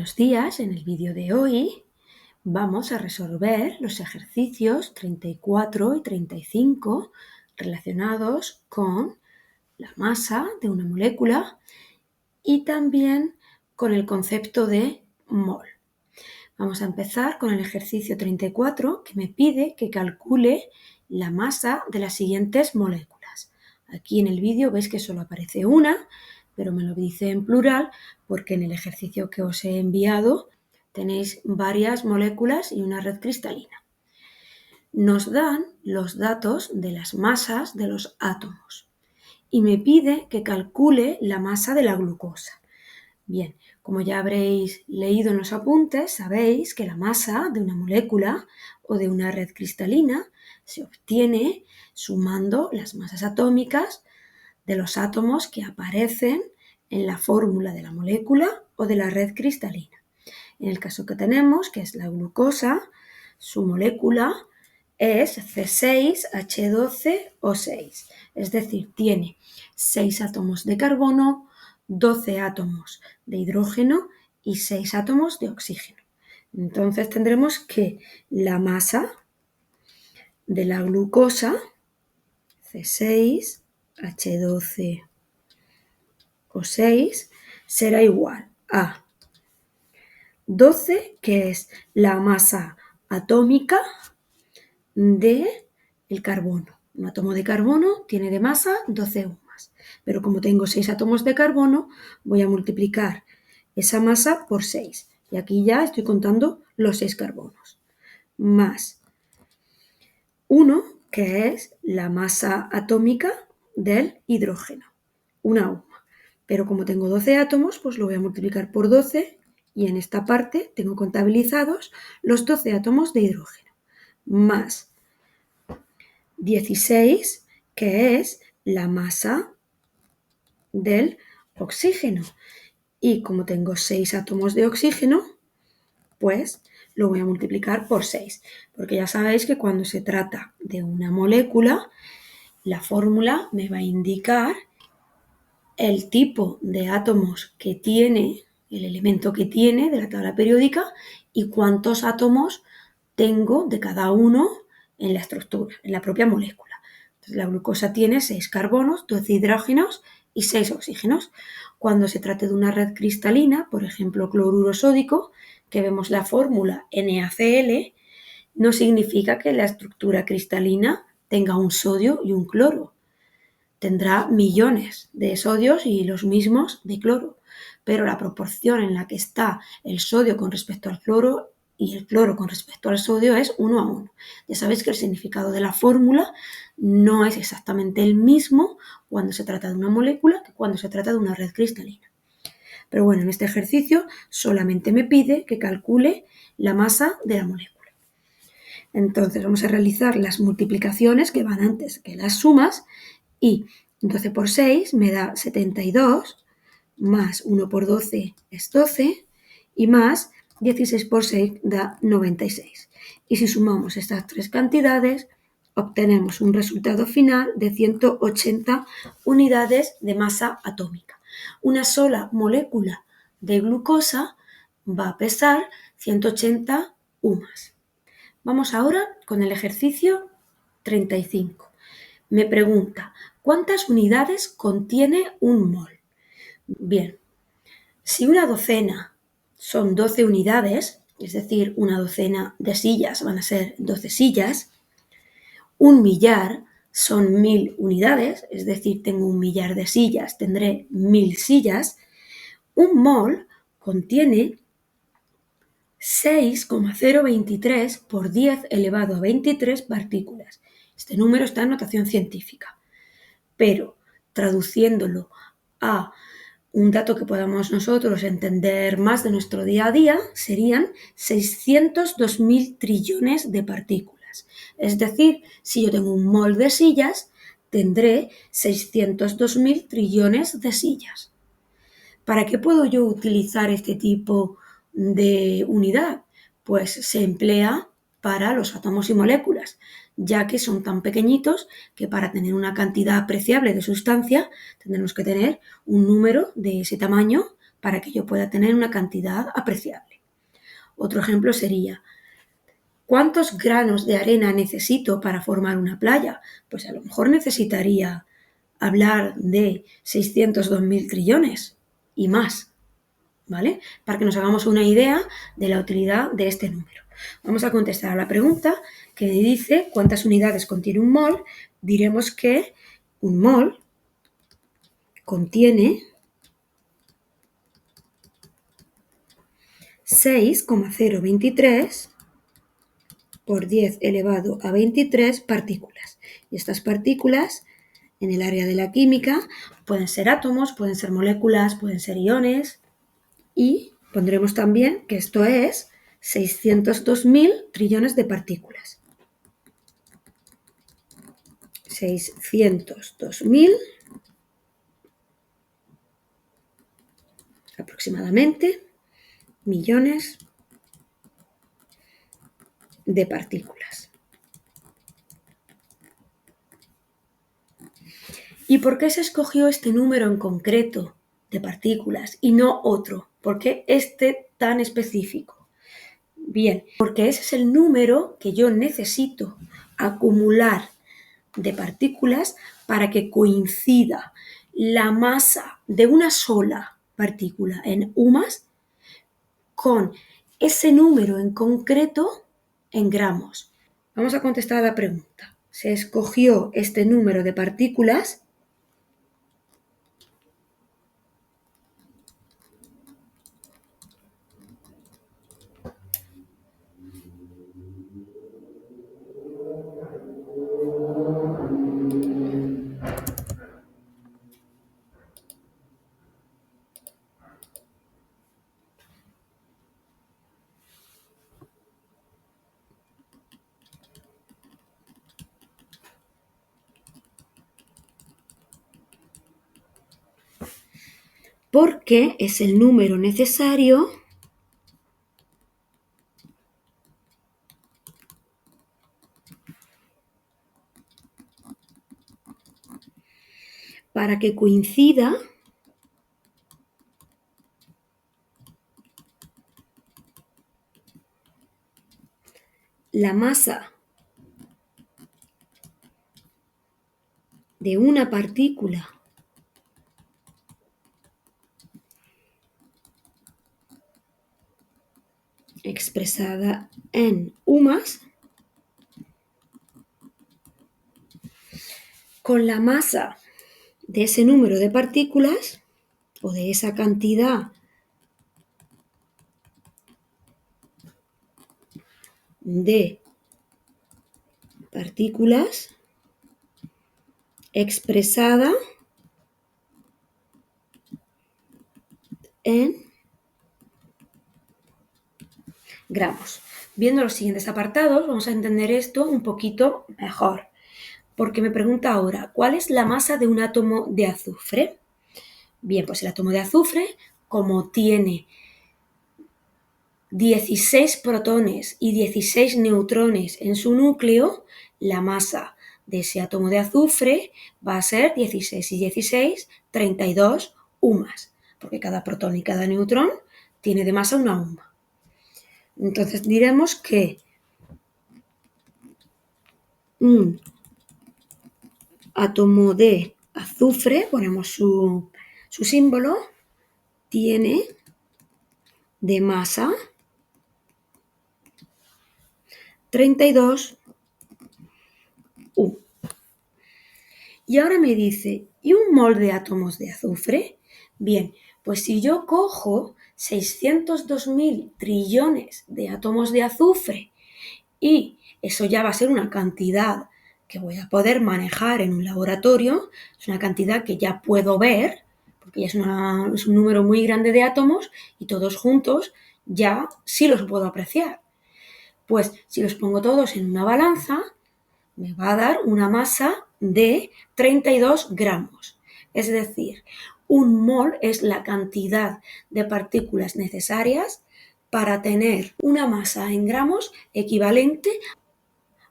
Buenos días, en el vídeo de hoy vamos a resolver los ejercicios 34 y 35 relacionados con la masa de una molécula y también con el concepto de mol. Vamos a empezar con el ejercicio 34 que me pide que calcule la masa de las siguientes moléculas. Aquí en el vídeo veis que solo aparece una, pero me lo dice en plural porque en el ejercicio que os he enviado tenéis varias moléculas y una red cristalina. Nos dan los datos de las masas de los átomos y me pide que calcule la masa de la glucosa. Bien, como ya habréis leído en los apuntes, sabéis que la masa de una molécula o de una red cristalina se obtiene sumando las masas atómicas de los átomos que aparecen en la fórmula de la molécula o de la red cristalina. En el caso que tenemos, que es la glucosa, su molécula es C6H12O6, es decir, tiene 6 átomos de carbono, 12 átomos de hidrógeno y 6 átomos de oxígeno. Entonces tendremos que la masa de la glucosa, C6H12O6, será igual a 12, que es la masa atómica del carbono. Un átomo de carbono tiene de masa 12 UMAS, pero como tengo 6 átomos de carbono, voy a multiplicar esa masa por 6. Y aquí ya estoy contando los 6 carbonos. Más 1, que es la masa atómica del hidrógeno, una UMA. Pero como tengo 12 átomos, pues lo voy a multiplicar por 12 y en esta parte tengo contabilizados los 12 átomos de hidrógeno. Más 16, que es la masa del oxígeno. Y como tengo 6 átomos de oxígeno, pues lo voy a multiplicar por 6. Porque ya sabéis que cuando se trata de una molécula, la fórmula me va a indicar el tipo de átomos que tiene, el elemento que tiene de la tabla periódica y cuántos átomos tengo de cada uno en la estructura, en la propia molécula. Entonces, la glucosa tiene 6 carbonos, 12 hidrógenos y 6 oxígenos. Cuando se trate de una red cristalina, por ejemplo, cloruro sódico, que vemos la fórmula NaCl, no significa que la estructura cristalina tenga un sodio y un cloro. Tendrá millones de sodios y los mismos de cloro, pero la proporción en la que está el sodio con respecto al cloro y el cloro con respecto al sodio es 1 a 1. Ya sabéis que el significado de la fórmula no es exactamente el mismo cuando se trata de una molécula que cuando se trata de una red cristalina. Pero bueno, en este ejercicio solamente me pide que calcule la masa de la molécula. Entonces vamos a realizar las multiplicaciones que van antes que las sumas y 12 por 6 me da 72, más 1 por 12 es 12 y más 16 por 6 da 96. Y si sumamos estas tres cantidades, obtenemos un resultado final de 180 unidades de masa atómica. Una sola molécula de glucosa va a pesar 180 UMAS. Vamos ahora con el ejercicio 35. Me pregunta, ¿cuántas unidades contiene un mol? Bien, si una docena son 12 unidades, es decir, una docena de sillas van a ser 12 sillas, un millar son 1000 unidades, es decir, tengo un millar de sillas, tendré 1000 sillas, un mol contiene 6,023 por 10 elevado a 23 partículas. Este número está en notación científica, pero traduciéndolo a un dato que podamos nosotros entender más de nuestro día a día, serían 602.000 trillones de partículas. Es decir, si yo tengo un mol de sillas, tendré 602.000 trillones de sillas. ¿Para qué puedo yo utilizar este tipo de unidad? Pues se emplea para los átomos y moléculas, ya que son tan pequeñitos que para tener una cantidad apreciable de sustancia tendremos que tener un número de ese tamaño para que yo pueda tener una cantidad apreciable. Otro ejemplo sería, ¿cuántos granos de arena necesito para formar una playa? Pues a lo mejor necesitaría hablar de 602.000 trillones y más, ¿vale? Para que nos hagamos una idea de la utilidad de este número. Vamos a contestar a la pregunta que dice cuántas unidades contiene un mol. Diremos que un mol contiene 6,023 por 10 elevado a 23 partículas. Y estas partículas, en el área de la química, pueden ser átomos, pueden ser moléculas, pueden ser iones. Y pondremos también que esto es 602.000 trillones de partículas. 602.000 aproximadamente millones de partículas. ¿Y por qué se escogió este número en concreto de partículas y no otro? ¿Por qué este tan específico? Bien, porque ese es el número que yo necesito acumular de partículas para que coincida la masa de una sola partícula en UMAS con ese número en concreto en gramos. Vamos a contestar a la pregunta. Se escogió este número de partículas porque es el número necesario para que coincida la masa de una partícula expresada en UMAS con la masa de ese número de partículas o de esa cantidad de partículas expresada en gramos. Viendo los siguientes apartados, vamos a entender esto un poquito mejor, porque me pregunta ahora, ¿cuál es la masa de un átomo de azufre? Bien, pues el átomo de azufre, como tiene 16 protones y 16 neutrones en su núcleo, la masa de ese átomo de azufre va a ser 16 y 16, 32 UMAS, porque cada protón y cada neutrón tiene de masa una UMA. Entonces diremos que un átomo de azufre, ponemos su símbolo, tiene de masa 32 U. Y ahora me dice, ¿y un mol de átomos de azufre? Bien, pues si yo cojo 602.000 trillones de átomos de azufre y eso ya va a ser una cantidad que voy a poder manejar en un laboratorio, es una cantidad que ya puedo ver, porque ya es un número muy grande de átomos y todos juntos ya sí los puedo apreciar. Pues si los pongo todos en una balanza, me va a dar una masa de 32 gramos. Es decir, un mol es la cantidad de partículas necesarias para tener una masa en gramos equivalente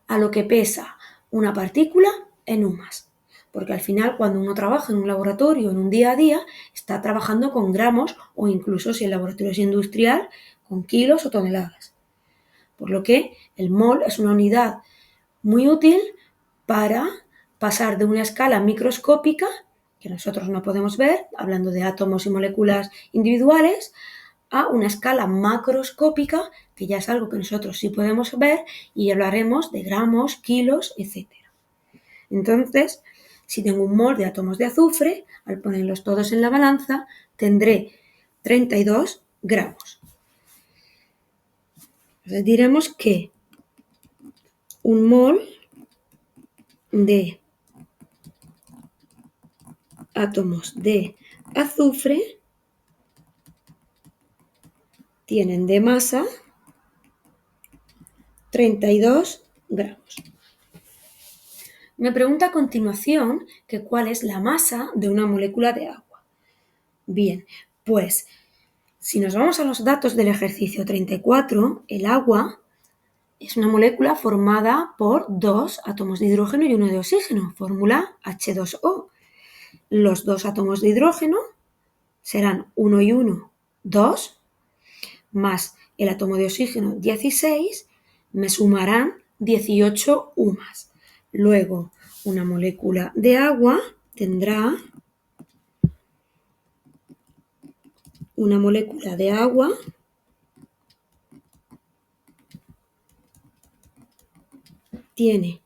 a lo que pesa una partícula en UMAS. porque al final cuando uno trabaja en un laboratorio, en un día a día, está trabajando con gramos o incluso si el laboratorio es industrial, con kilos o toneladas. Por lo que el mol es una unidad muy útil para pasar de una escala microscópica, que nosotros no podemos ver, hablando de átomos y moléculas individuales, a una escala macroscópica, que ya es algo que nosotros sí podemos ver, y hablaremos de gramos, kilos, etc. Entonces, si tengo un mol de átomos de azufre, al ponerlos todos en la balanza, tendré 32 gramos. Entonces diremos que un mol de átomos de azufre tienen de masa 32 gramos. Me pregunta a continuación que cuál es la masa de una molécula de agua. Bien, pues si nos vamos a los datos del ejercicio 34, el agua es una molécula formada por 2 átomos de hidrógeno y 1 de oxígeno, fórmula H2O. Los 2 átomos de hidrógeno serán 1 y 1, 2, más el átomo de oxígeno 16, me sumarán 18 UMAS. Luego, una molécula de agua tendrá tiene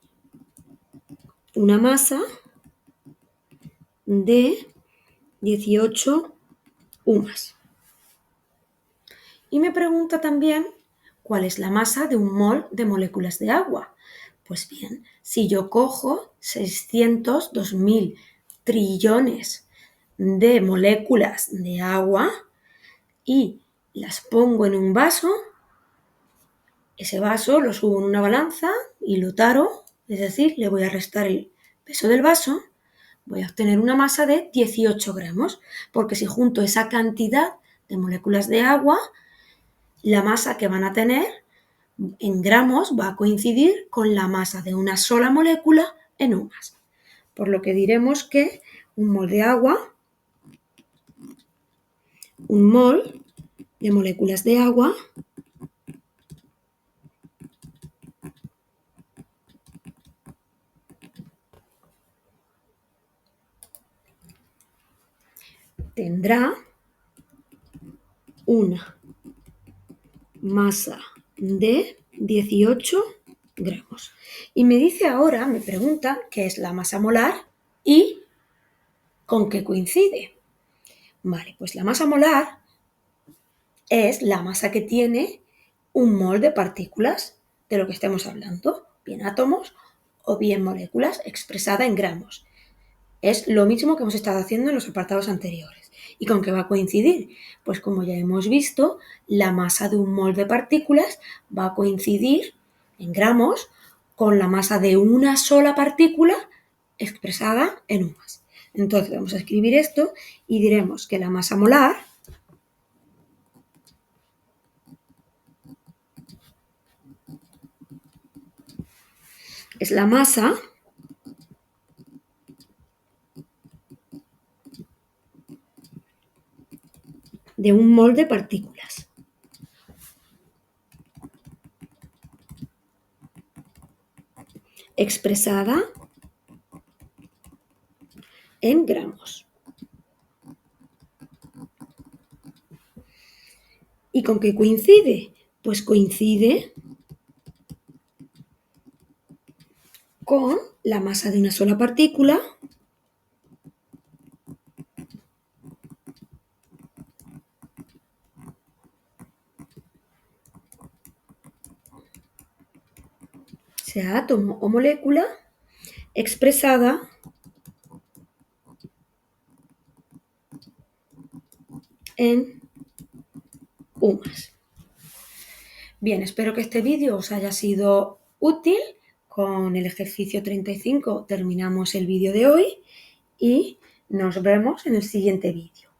una masa de 18 UMAS. Y me pregunta también cuál es la masa de un mol de moléculas de agua. Pues bien, si yo cojo 602.000 trillones de moléculas de agua y las pongo en un vaso, ese vaso lo subo en una balanza y lo taro, es decir, le voy a restar el peso del vaso, voy a obtener una masa de 18 gramos, porque si junto esa cantidad de moléculas de agua, la masa que van a tener en gramos va a coincidir con la masa de una sola molécula en UMAS. Por lo que diremos que un mol de agua, un mol de moléculas de agua tendrá una masa de 18 gramos. Y me dice ahora, me pregunta qué es la masa molar y con qué coincide. Vale, pues la masa molar es la masa que tiene un mol de partículas de lo que estemos hablando, bien átomos o bien moléculas, expresada en gramos. Es lo mismo que hemos estado haciendo en los apartados anteriores. ¿Y con qué va a coincidir? Pues como ya hemos visto, la masa de un mol de partículas va a coincidir en gramos con la masa de una sola partícula expresada en UMAS. Entonces vamos a escribir esto y diremos que la masa molar es la masa de un mol de partículas. Expresada en gramos. ¿Y con qué coincide? Pues coincide con la masa de una sola partícula sea átomo o molécula, expresada en UMAS. Bien, espero que este vídeo os haya sido útil. Con el ejercicio 35 terminamos el vídeo de hoy y nos vemos en el siguiente vídeo.